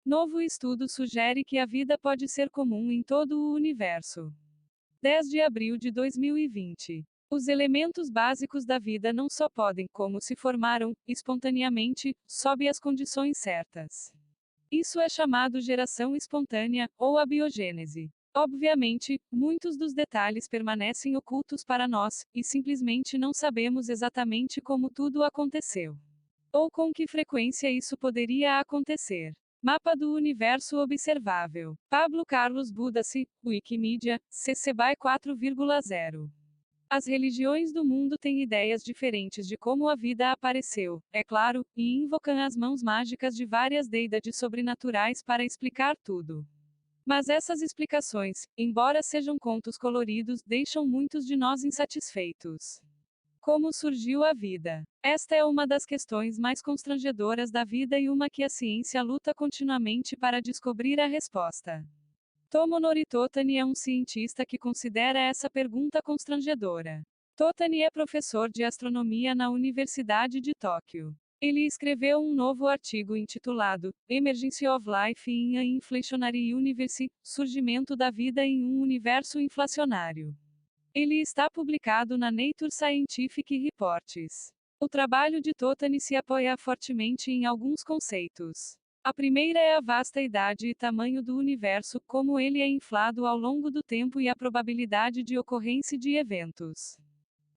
Novo estudo sugere que a vida pode ser comum em todo o universo. 10 de abril de 2020. Os elementos básicos da vida não só podem, como se formaram, espontaneamente, sob as condições certas. Isso é chamado geração espontânea, ou abiogênese. Obviamente, muitos dos detalhes permanecem ocultos para nós, e simplesmente não sabemos exatamente como tudo aconteceu. Ou com que frequência isso poderia acontecer. Mapa do Universo Observável. Pablo Carlos Budassi, Wikimedia, CC BY 4,0. As religiões do mundo têm ideias diferentes de como a vida apareceu, é claro, e invocam as mãos mágicas de várias deidades sobrenaturais para explicar tudo. Mas essas explicações, embora sejam contos coloridos, deixam muitos de nós insatisfeitos. Como surgiu a vida? Esta é uma das questões mais constrangedoras da vida e uma que a ciência luta continuamente para descobrir a resposta. Tomonori Totani é um cientista que considera essa pergunta constrangedora. Totani é professor de astronomia na Universidade de Tóquio. Ele escreveu um novo artigo intitulado Emergence of Life in an Inflationary Universe, Surgimento da Vida em um Universo Inflacionário. Ele está publicado na Nature Scientific Reports. O trabalho de Totani se apoia fortemente em alguns conceitos. A primeira é a vasta idade e tamanho do universo, como ele é inflado ao longo do tempo e a probabilidade de ocorrência de eventos.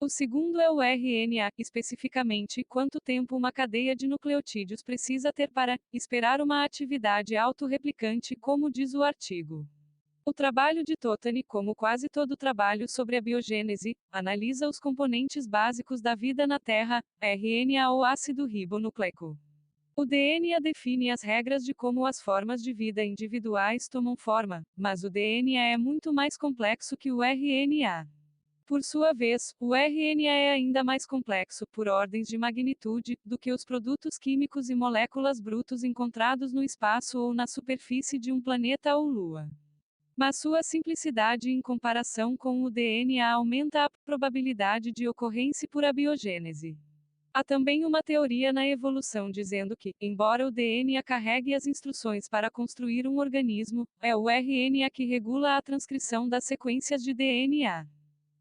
O segundo é o RNA, especificamente, quanto tempo uma cadeia de nucleotídeos precisa ter para esperar uma atividade autorreplicante, como diz o artigo. O trabalho de Totani, como quase todo trabalho sobre a biogênese, analisa os componentes básicos da vida na Terra, RNA ou ácido ribonucleico. O DNA define as regras de como as formas de vida individuais tomam forma, mas o DNA é muito mais complexo que o RNA. Por sua vez, o RNA é ainda mais complexo, por ordens de magnitude, do que os produtos químicos e moléculas brutos encontrados no espaço ou na superfície de um planeta ou lua. Mas sua simplicidade em comparação com o DNA aumenta a probabilidade de ocorrência por abiogênese. Há também uma teoria na evolução dizendo que, embora o DNA carregue as instruções para construir um organismo, é o RNA que regula a transcrição das sequências de DNA.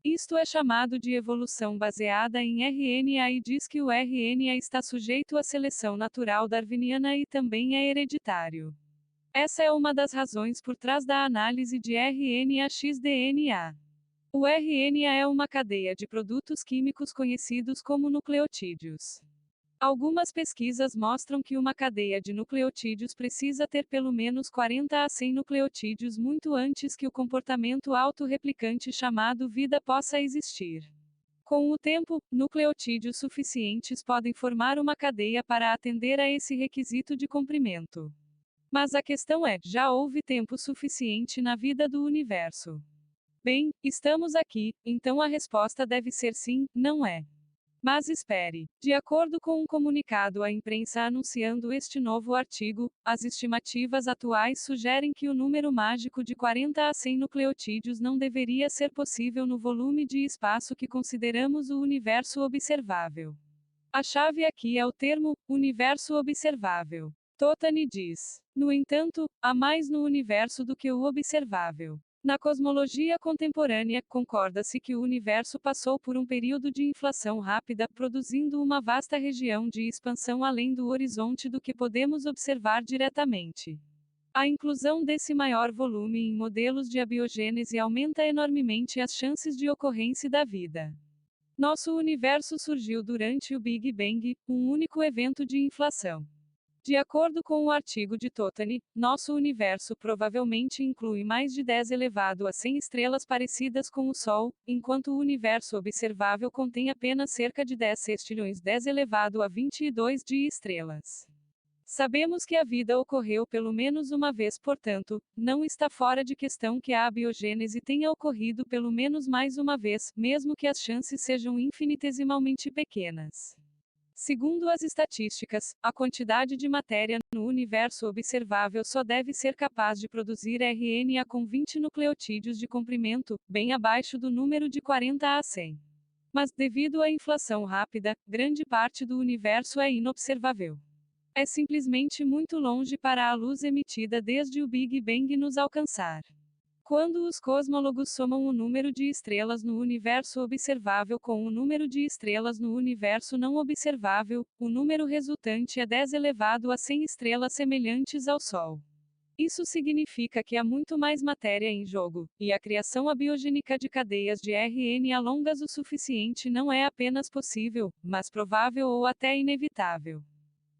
Isto é chamado de evolução baseada em RNA e diz que o RNA está sujeito à seleção natural darwiniana e também é hereditário. Essa é uma das razões por trás da análise de RNA-x-DNA. O RNA é uma cadeia de produtos químicos conhecidos como nucleotídeos. Algumas pesquisas mostram que uma cadeia de nucleotídeos precisa ter pelo menos 40 a 100 nucleotídeos muito antes que o comportamento autorreplicante chamado vida possa existir. Com o tempo, nucleotídeos suficientes podem formar uma cadeia para atender a esse requisito de comprimento. Mas a questão é: já houve tempo suficiente na vida do universo? Bem, estamos aqui, então a resposta deve ser sim, não é? Mas espere. De acordo com um comunicado à imprensa anunciando este novo artigo, as estimativas atuais sugerem que o número mágico de 40 a 100 nucleotídeos não deveria ser possível no volume de espaço que consideramos o universo observável. A chave aqui é o termo universo observável. Totani diz. No entanto, há mais no universo do que o observável. Na cosmologia contemporânea, concorda-se que o universo passou por um período de inflação rápida, produzindo uma vasta região de expansão além do horizonte do que podemos observar diretamente. A inclusão desse maior volume em modelos de abiogênese aumenta enormemente as chances de ocorrência da vida. Nosso universo surgiu durante o Big Bang, um único evento de inflação. De acordo com o artigo de Totani, nosso universo provavelmente inclui mais de 10 elevado a 100 estrelas parecidas com o Sol, enquanto o universo observável contém apenas cerca de 10 sextilhões 10 elevado a 22 de estrelas. Sabemos que a vida ocorreu pelo menos uma vez, portanto, não está fora de questão que a abiogênese tenha ocorrido pelo menos mais uma vez, mesmo que as chances sejam infinitesimalmente pequenas. Segundo as estatísticas, a quantidade de matéria no universo observável só deve ser capaz de produzir RNA com 20 nucleotídeos de comprimento, bem abaixo do número de 40 a 100. Mas, devido à inflação rápida, grande parte do universo é inobservável. É simplesmente muito longe para a luz emitida desde o Big Bang nos alcançar. Quando os cosmólogos somam o número de estrelas no universo observável com o número de estrelas no universo não observável, o número resultante é 10 elevado a 100 estrelas semelhantes ao Sol. Isso significa que há muito mais matéria em jogo, e a criação abiogênica de cadeias de RNA longas o suficiente não é apenas possível, mas provável ou até inevitável.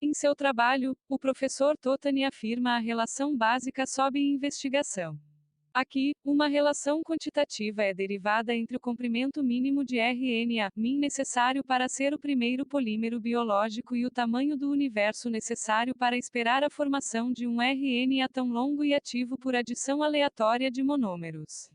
Em seu trabalho, o professor Totani afirma a relação básica sob investigação. Aqui, uma relação quantitativa é derivada entre o comprimento mínimo de RNA, min necessário para ser o primeiro polímero biológico e o tamanho do universo necessário para esperar a formação de um RNA tão longo e ativo por adição aleatória de monômeros.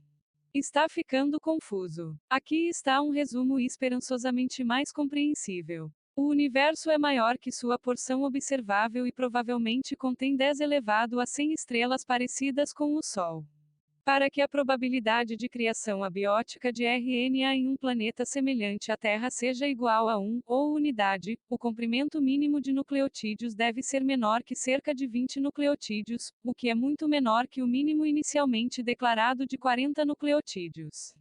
Está ficando confuso. Aqui está um resumo esperançosamente mais compreensível. O universo é maior que sua porção observável e provavelmente contém 10 elevado a 100 estrelas parecidas com o Sol. Para que a probabilidade de criação abiótica de RNA em um planeta semelhante à Terra seja igual a 1, ou unidade, o comprimento mínimo de nucleotídeos deve ser menor que cerca de 20 nucleotídeos, o que é muito menor que o mínimo inicialmente declarado de 40 nucleotídeos.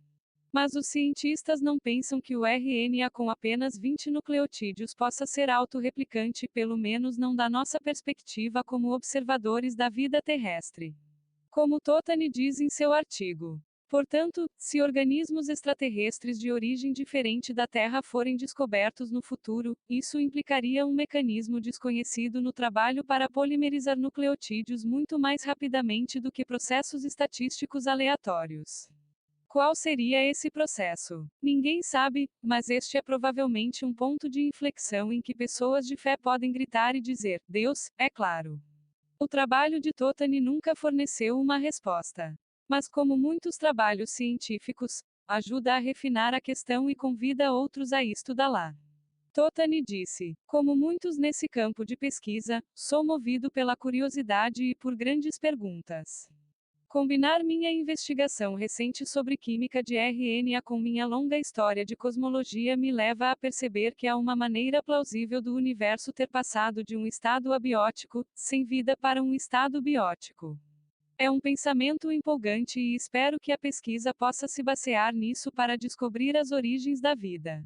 Mas os cientistas não pensam que o RNA com apenas 20 nucleotídeos possa ser autorreplicante, pelo menos não da nossa perspectiva como observadores da vida terrestre. Como Totani diz em seu artigo. Portanto, se organismos extraterrestres de origem diferente da Terra forem descobertos no futuro, isso implicaria um mecanismo desconhecido no trabalho para polimerizar nucleotídeos muito mais rapidamente do que processos estatísticos aleatórios. Qual seria esse processo? Ninguém sabe, mas este é provavelmente um ponto de inflexão em que pessoas de fé podem gritar e dizer: Deus, é claro. O trabalho de Totani nunca forneceu uma resposta. Mas, como muitos trabalhos científicos, ajuda a refinar a questão e convida outros a estudá-la. Totani disse: como muitos nesse campo de pesquisa, sou movido pela curiosidade e por grandes perguntas. Combinar minha investigação recente sobre química de RNA com minha longa história de cosmologia me leva a perceber que há uma maneira plausível do universo ter passado de um estado abiótico, sem vida, para um estado biótico. É um pensamento empolgante e espero que a pesquisa possa se basear nisso para descobrir as origens da vida.